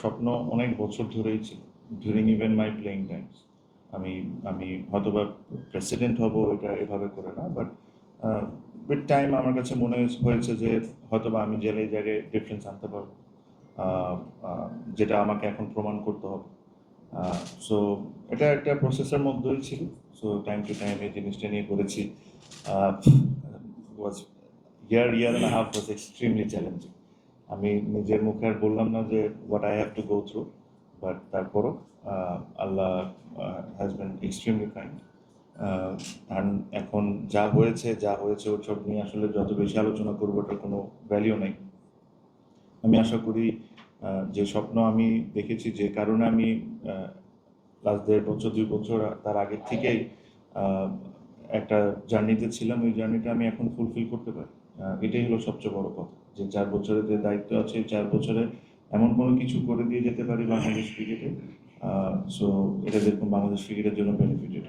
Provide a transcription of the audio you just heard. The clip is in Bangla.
স্বপ্ন অনেক বছর ধরেই ছিল, ডিউরিং ইভেন মাই প্লেইং টাইমস। আমি আমি হয়তোবা প্রেসিডেন্ট হব, এটা এভাবে করে না, বাট উইথ টাইম আমার কাছে মনে হয়েছে যে হয়তোবা আমি জেলে জায়গায় ডিফারেন্স আনতে পারবো, আহ, আহ, যেটা আমাকে এখন প্রমাণ করতে হবে। সো এটা একটা প্রসেসের মধ্যেই ছিল। সো টাইম টু টাইম এই জিনিসটা নিয়ে করেছি। Was year and half was extremely challenging. আমি নিজের মুখে আর বললাম না যে what I have to go through, but তারপরও Allah has been extremely kind. এখন যা হয়েছে ওসব নিয়ে আসলে যত বেশি আলোচনা করবো ওটার কোনো ভ্যালিউ নেই। আমি আশা করি যে স্বপ্ন আমি দেখেছি, যে কারণে আমি লাস্ট 1.5 বছর 2 বছর তার আগের থেকেই একটা জার্নিতে ছিলাম, ওই জার্নিটা আমি এখন ফুলফিল করতে পারি। এটাই হলো সবচেয়ে বড় কথা, যে 4 বছরের যে দায়িত্ব আছে 4 বছরে এমন কোনো কিছু করে দিয়ে যেতে পারি বাংলাদেশ ক্রিকেটে। সো এটা দেখুন বাংলাদেশ ক্রিকেটের জন্য বেনিফিটেড।